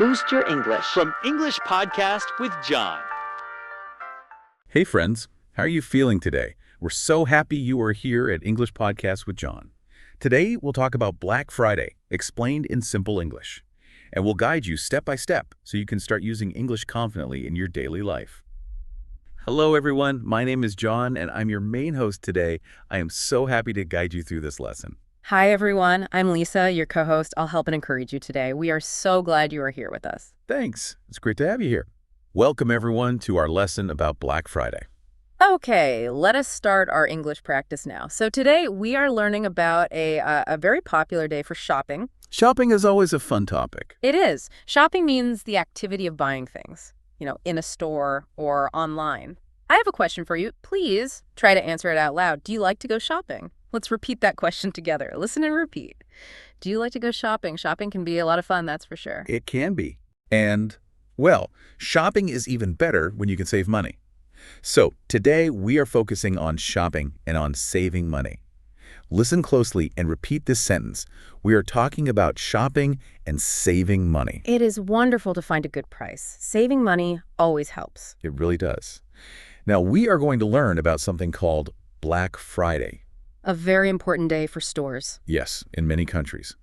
Boost your English. From English Podcast with John. Hey friends, how are you feeling today? We're so happy you are here at English Podcast with John. Today we'll talk about Black Friday, explained in simple English. And we'll guide you step by step so you can start using English confidently in your daily life. Hello everyone, my name is John and I'm your main host today. I am so happy to guide you through this lesson. Hi, everyone. I'm Lisa, your co-host. I'll help and encourage you today. We are so glad you are here with us. Thanks. It's great to have you here. Welcome everyone to our lesson about Black Friday. Okay, let us start our English practice now. So today we are learning about a very popular day for shopping. Shopping is always a fun topic. It is. Shopping means the activity of buying things, in a store or online. I have a question for you. Please try to answer it out loud. Do you like to go shopping? Let's repeat that question together. Listen and repeat. Do you like to go shopping? Shopping can be a lot of fun, that's for sure. It can be. And, well, shopping is even better when you can save money. So, today we are focusing on shopping and on saving money. Listen closely and repeat this sentence. We are talking about shopping and saving money. It is wonderful to find a good price. Saving money always helps. It really does. Now, we are going to learn about something called Black Friday. A very important day for stores. Yes, in many countries.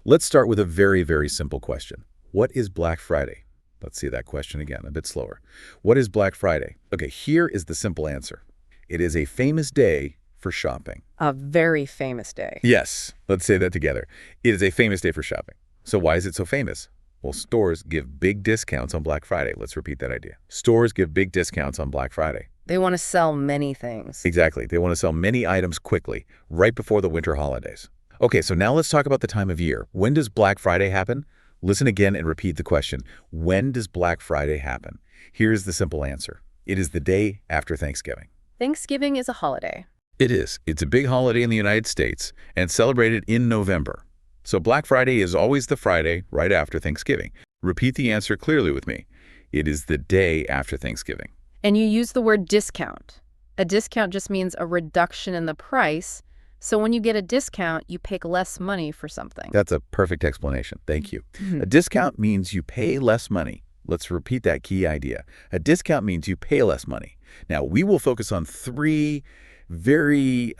Let's start with a very, very simple question. What is Black Friday? Let's see that question again, a bit slower. What is Black Friday? Okay, here is the simple answer. It is a famous day for shopping. A very famous day. Yes, let's say that together. It is a famous day for shopping. So why is it so famous? Well, stores give big discounts on Black Friday. Let's repeat that idea. Stores give big discounts on Black Friday. They want to sell many things. Exactly. They want to sell many items quickly, right before the winter holidays. Okay, so now let's talk about the time of year. When does Black Friday happen? Listen again and repeat the question. When does Black Friday happen? Here's the simple answer. It is the day after Thanksgiving. Thanksgiving is a holiday. It is. It's a big holiday in the United States and celebrated in November. So Black Friday is always the Friday right after Thanksgiving. Repeat the answer clearly with me. It is the day after Thanksgiving. And you use the word discount. A discount just means a reduction in the price. So when you get a discount, you pay less money for something. That's a perfect explanation. Thank you. A discount means you pay less money. Let's repeat that key idea. A discount means you pay less money. Now, we will focus on three very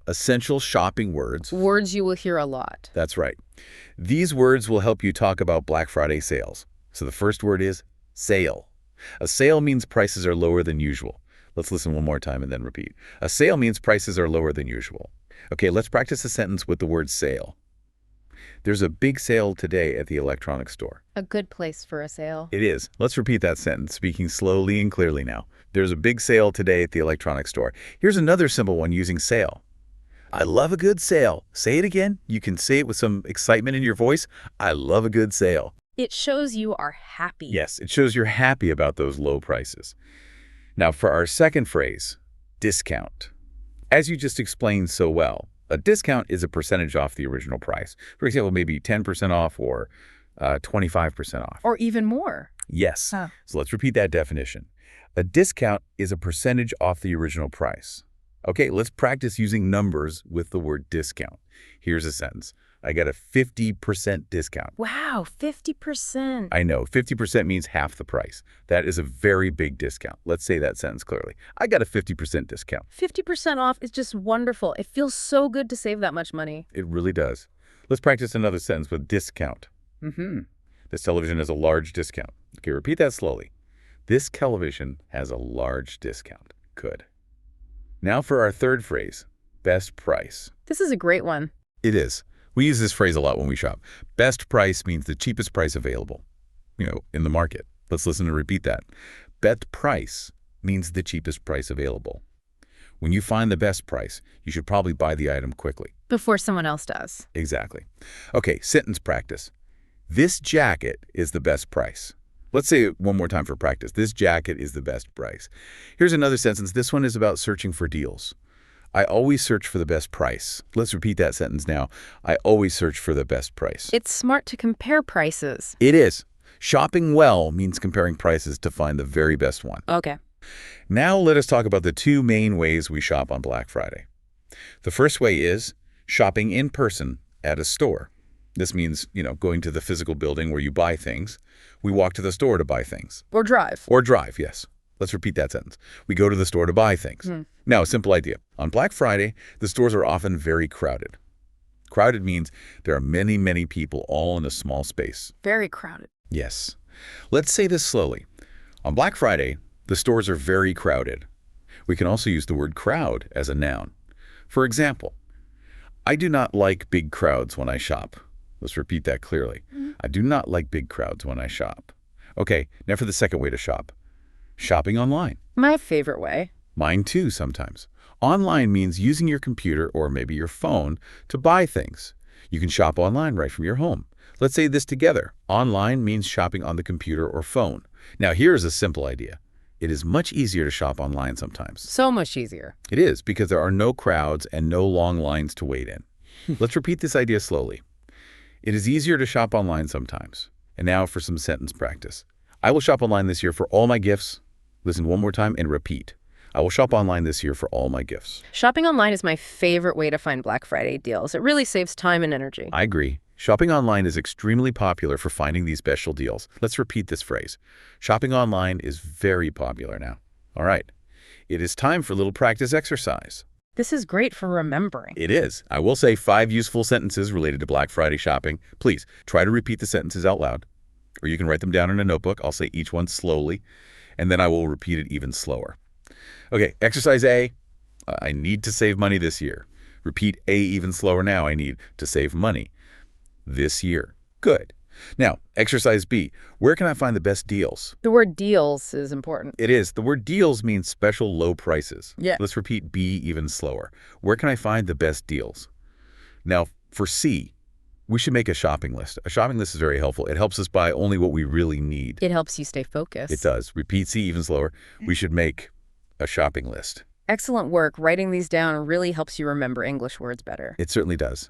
essential shopping words. Words you will hear a lot. That's right. These words will help you talk about Black Friday sales. So the first word is sale. A sale means prices are lower than usual. Let's listen one more time and then repeat. A sale means prices are lower than usual. Okay, let's practice a sentence with the word sale. There's a big sale today at the electronics store. A good place for a sale. It is. Let's repeat that sentence, speaking slowly and clearly now. There's a big sale today at the electronics store. Here's another simple one using sale. I love a good sale. Say it again. You can say it with some excitement in your voice. I love a good sale. It shows you are happy. Yes, it shows you're happy about those low prices. Now for our second phrase, discount. As you just explained so well, a discount is a percentage off the original price. For example, maybe 10% off or 25% off. Or even more. Yes. Huh. So let's repeat that definition. A discount is a percentage off the original price. Okay, let's practice using numbers with the word discount. Here's a sentence. I got a 50% discount. Wow, 50%. I know, 50% means half the price. That is a very big discount. Let's say that sentence clearly. I got a 50% discount. 50% off is just wonderful. It feels so good to save that much money. It really does. Let's practice another sentence with discount. This television has a large discount. Okay, repeat that slowly. This television has a large discount. Good. Now for our third phrase, best price. This is a great one. It is. We use this phrase a lot when we shop. Best price means the cheapest price available, in the market. Let's listen and repeat that. Best price means the cheapest price available. When you find the best price, you should probably buy the item quickly. Before someone else does. Exactly. Okay, sentence practice. This jacket is the best price. Let's say it one more time for practice. This jacket is the best price. Here's another sentence. This one is about searching for deals. I always search for the best price. Let's repeat that sentence now. I always search for the best price. It's smart to compare prices. It is. Shopping well means comparing prices to find the very best one. Okay. Now let us talk about the two main ways we shop on Black Friday. The first way is shopping in person at a store. This means, going to the physical building where you buy things. We walk to the store to buy things. Or drive. Or drive, yes. Let's repeat that sentence. We go to the store to buy things. Now, a simple idea. On Black Friday, the stores are often very crowded. Crowded means there are many, many people all in a small space. Very crowded. Yes. Let's say this slowly. On Black Friday, the stores are very crowded. We can also use the word crowd as a noun. For example, I do not like big crowds when I shop. Let's repeat that clearly. I do not like big crowds when I shop. Okay, now for the second way to shop. Shopping online. My favorite way. Mine too, sometimes. Online means using your computer or maybe your phone to buy things. You can shop online right from your home. Let's say this together. Online means shopping on the computer or phone. Now, here's a simple idea. It is much easier to shop online sometimes. So much easier. It is, because there are no crowds and no long lines to wait in. Let's repeat this idea slowly. It is easier to shop online sometimes. And now for some sentence practice. I will shop online this year for all my gifts. Listen one more time and repeat. I will shop online this year for all my gifts. Shopping online is my favorite way to find Black Friday deals. It really saves time and energy. I agree. Shopping online is extremely popular for finding these special deals. Let's repeat this phrase. Shopping online is very popular now. All right. It is time for a little practice exercise. This is great for remembering. It is. I will say 5 useful sentences related to Black Friday shopping. Please try to repeat the sentences out loud, or you can write them down in a notebook. I'll say each one slowly, and then I will repeat it even slower. Okay, exercise A. I need to save money this year. Repeat A even slower now. I need to save money this year. Good. Now, exercise B. Where can I find the best deals? The word deals is important. It is. The word deals means special low prices. Yeah. Let's repeat B even slower. Where can I find the best deals? Now, for C, we should make a shopping list. A shopping list is very helpful. It helps us buy only what we really need. It helps you stay focused. It does. Repeat C even slower. We should make a shopping list. Excellent work. Writing these down really helps you remember English words better. It certainly does.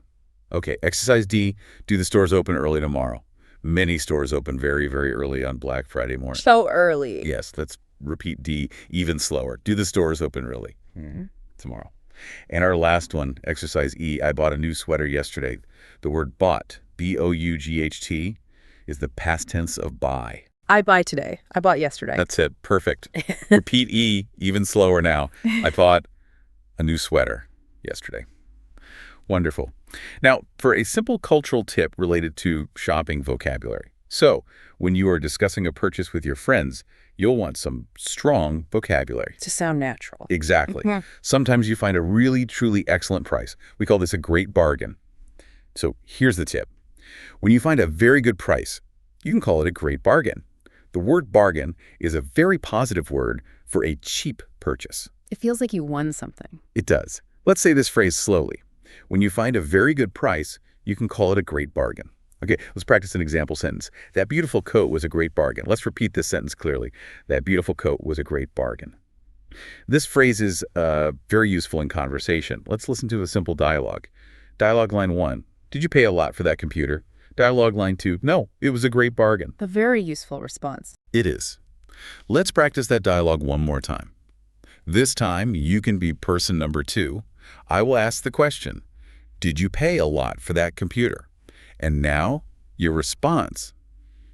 Okay, exercise D. Do the stores open early tomorrow? Many stores open very, very early on Black Friday morning. So early. Yes, let's repeat D even slower. Do the stores open early tomorrow? And our last one, exercise E. I bought a new sweater yesterday. The word bought, B-O-U-G-H-T, is the past tense of buy. I buy today. I bought yesterday. That's it. Perfect. Repeat E even slower now. I bought a new sweater yesterday. Wonderful. Now, for a simple cultural tip related to shopping vocabulary. So, when you are discussing a purchase with your friends, you'll want some strong vocabulary. To sound natural. Exactly. Sometimes you find a really, truly excellent price. We call this a great bargain. So, here's the tip. When you find a very good price, you can call it a great bargain. The word bargain is a very positive word for a cheap purchase. It feels like you won something. It does. Let's say this phrase slowly. When you find a very good price, you can call it a great bargain. Okay, let's practice an example sentence. That beautiful coat was a great bargain. Let's repeat this sentence clearly. That beautiful coat was a great bargain. This phrase is very useful in conversation. Let's listen to a simple dialogue. Dialogue line 1. Did you pay a lot for that computer? Dialogue line 2. No, it was a great bargain. A very useful response. It is. Let's practice that dialogue one more time. This time, you can be person number 2. I will ask the question, did you pay a lot for that computer? And now, your response.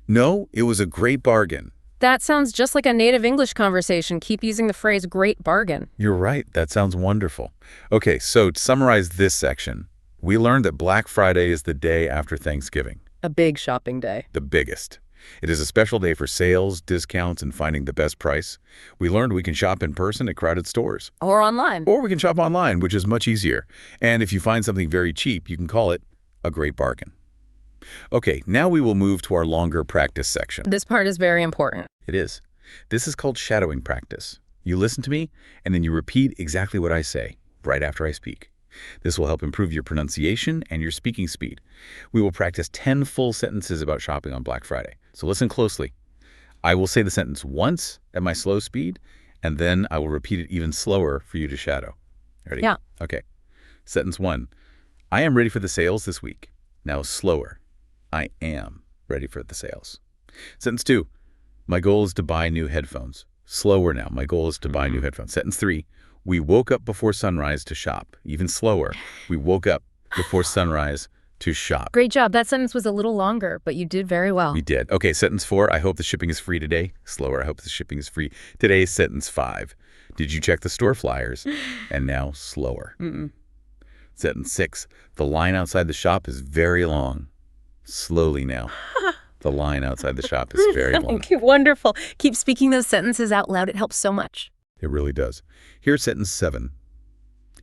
No, it was a great bargain. That sounds just like a native English conversation. Keep using the phrase great bargain. You're right. That sounds wonderful. Okay, so to summarize this section, we learned that Black Friday is the day after Thanksgiving. A big shopping day. The biggest. It is a special day for sales, discounts, and finding the best price. We learned we can shop in person at crowded stores. Or online. Or we can shop online, which is much easier. And if you find something very cheap, you can call it a great bargain. Okay, now we will move to our longer practice section. This part is very important. It is. This is called shadowing practice. You listen to me, and then you repeat exactly what I say, right after I speak. This will help improve your pronunciation and your speaking speed. We will practice 10 full sentences about shopping on Black Friday. So listen closely. I will say the sentence once at my slow speed, and then I will repeat it even slower for you to shadow. Ready? Yeah. Okay. Sentence 1. I am ready for the sales this week. Now slower. I am ready for the sales. Sentence 2. My goal is to buy new headphones. Slower now. My goal is to buy new headphones. Sentence 3. We woke up before sunrise to shop. Even slower. We woke up before sunrise To shop. Great job. That sentence was a little longer, but you did very well. We did. Okay, sentence 4. I hope the shipping is free today. Slower. I hope the shipping is free today. Sentence 5. Did you check the store flyers? And now slower. Sentence 6. The line outside the shop is very long. Slowly now. The line outside the shop is very long. Wonderful. Keep speaking those sentences out loud. It helps so much. It really does. Here's sentence 7.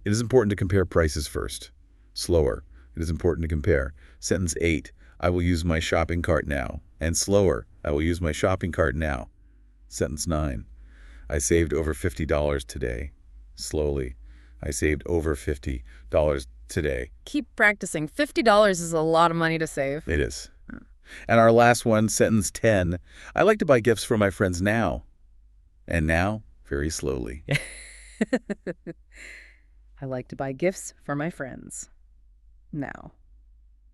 It is important to compare prices first. Slower. It is important to compare. Sentence 8. I will use my shopping cart now. And slower. I will use my shopping cart now. Sentence 9. I saved over $50 today. Slowly. I saved over $50 today. Keep practicing. $50 is a lot of money to save. It is. And our last one, sentence 10. I like to buy gifts for my friends now. And now, very slowly. I like to buy gifts for my friends. Now.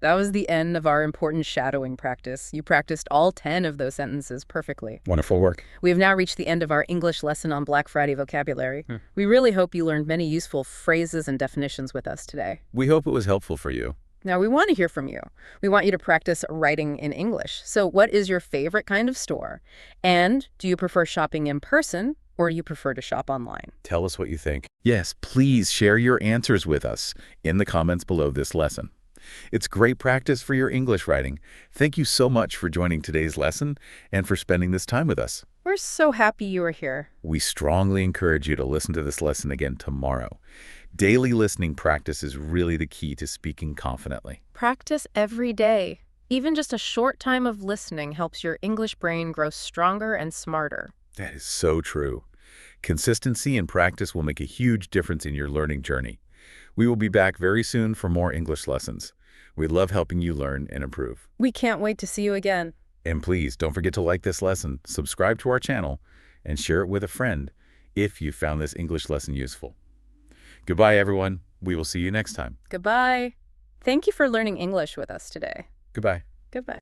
That was the end of our important shadowing practice. You practiced all 10 of those sentences perfectly. Wonderful work. We have now reached the end of our English lesson on Black Friday vocabulary. We really hope you learned many useful phrases and definitions with us today. We hope it was helpful for you. Now, we want to hear from you. We want you to practice writing in English. So what is your favorite kind of store? And do you prefer shopping in person or do you prefer to shop online? Tell us what you think. Yes, please share your answers with us in the comments below this lesson. It's great practice for your English writing. Thank you so much for joining today's lesson and for spending this time with us. We're so happy you were here. We strongly encourage you to listen to this lesson again tomorrow. Daily listening practice is really the key to speaking confidently. Practice every day. Even just a short time of listening helps your English brain grow stronger and smarter. That is so true. Consistency and practice will make a huge difference in your learning journey. We will be back very soon for more English lessons. We love helping you learn and improve. We can't wait to see you again. And please don't forget to like this lesson, subscribe to our channel, and share it with a friend if you found this English lesson useful. Goodbye, everyone. We will see you next time. Goodbye. Thank you for learning English with us today. Goodbye. Goodbye.